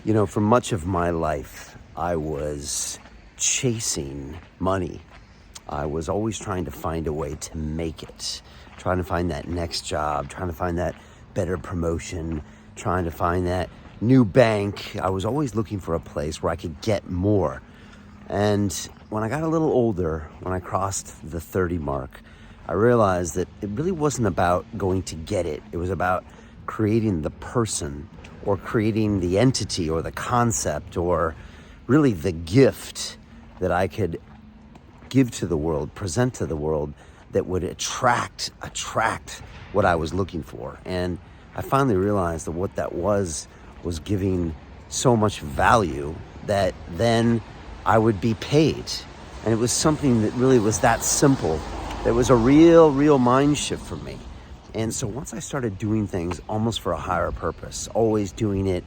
For much of my life, I was chasing money. I was always trying to find a way to make it, trying to find that next job, trying to find that better promotion, trying to find that new bank. I was always looking for a place where I could get more. And when I got a little older, when I crossed the 30 mark, I realized that it really wasn't about going to get it. It was about creating the person, or creating the entity or the concept, or really the gift that I could give to the world, present to the world, that would attract what I was looking for. And I finally realized that what that was giving so much value that then I would be paid. And it was something that really was that simple. That was a real mind shift for me. And so once I started doing things almost for a higher purpose, always doing it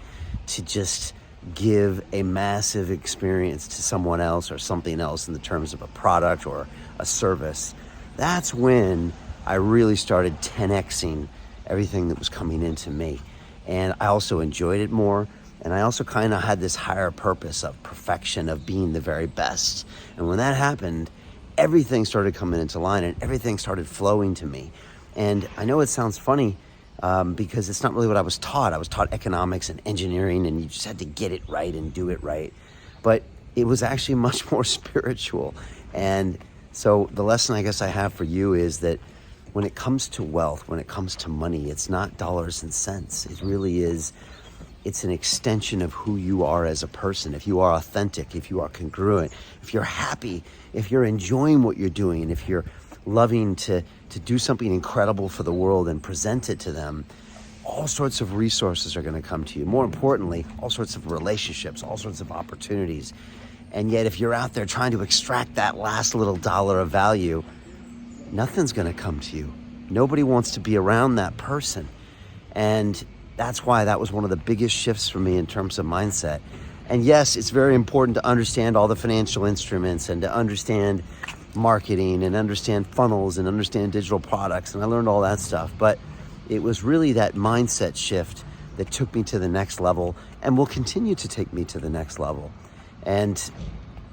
to just give a massive experience to someone else or something else in the terms of a product or a service, that's when I really started 10xing everything that was coming into me. And I also enjoyed it more. And I also kind of had this higher purpose of perfection, of being the very best. And when that happened, everything started coming into line and everything started flowing to me. And I know it sounds funny because it's not really what I was taught. I was taught economics and engineering, and you just had to get it right and do it right. But it was actually much more spiritual. And so the lesson I guess I have for you is that when it comes to wealth, when it comes to money, it's not dollars and cents. It really is. It's an extension of who you are as a person. If you are authentic, if you are congruent, if you're happy, if you're enjoying what you're doing, if you're loving to do something incredible for the world and present it to them, all sorts of resources are going to come to you. More importantly, all sorts of relationships, all sorts of opportunities. And yet, if you're out there trying to extract that last little dollar of value, nothing's going to come to you. Nobody wants to be around that person. And that's why that was one of the biggest shifts for me in terms of mindset. And yes, it's very important to understand all the financial instruments and to understand marketing and understand funnels and understand digital products. And I learned all that stuff. But it was really that mindset shift that took me to the next level and will continue to take me to the next level. And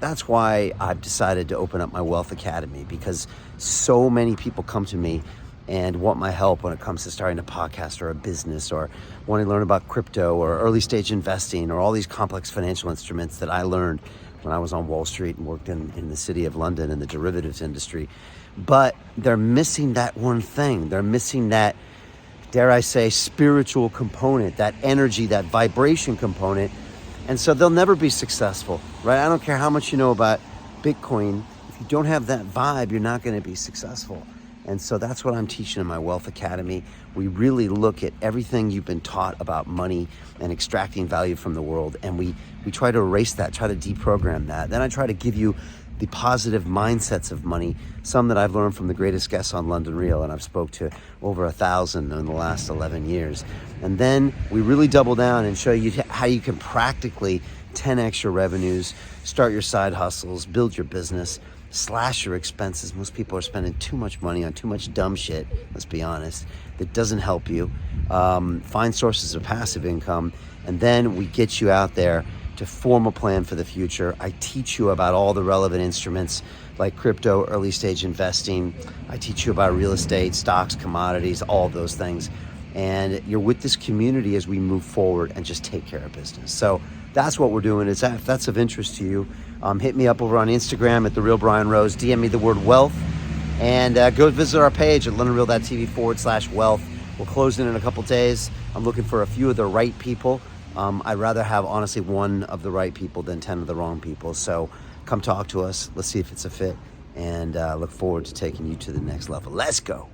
that's why I've decided to open up my Wealth Academy, because so many people come to me and want my help when it comes to starting a podcast or a business, or want to learn about crypto or early stage investing or all these complex financial instruments that I learned when I was on Wall Street and worked in the city of London in the derivatives industry. But they're missing that one thing. They're missing that, dare I say, spiritual component, that energy, that vibration component. And so they'll never be successful, right? I don't care how much you know about Bitcoin. If you don't have that vibe, you're not going to be successful. And so that's what I'm teaching in my Wealth Academy. We really look at everything you've been taught about money and extracting value from the world. And we try to erase that, try to deprogram that. Then I try to give you the positive mindsets of money, some that I've learned from the greatest guests on London Real, and I've spoke to over 1,000 in the last 11 years. And then we really double down and show you how you can practically 10x your revenues, start your side hustles, build your business, slash your expenses. Most people are spending too much money on too much dumb shit, let's be honest, that doesn't help you. Find sources of passive income, and then we get you out there to form a plan for the future. I teach you about all the relevant instruments like crypto, early stage investing. I teach you about real estate, stocks, commodities, all of those things. And you're with this community as we move forward and just take care of business. So that's what we're doing. If that's of interest to you, hit me up over on Instagram at @TheRealBrianRose, DM me the word wealth, and go visit our page at LondonReal.tv/wealth. We're closing in a couple days. I'm looking for a few of the right people. I'd rather have, honestly, one of the right people than 10 of the wrong people. So come talk to us. Let's see if it's a fit, and look forward to taking you to the next level. Let's go.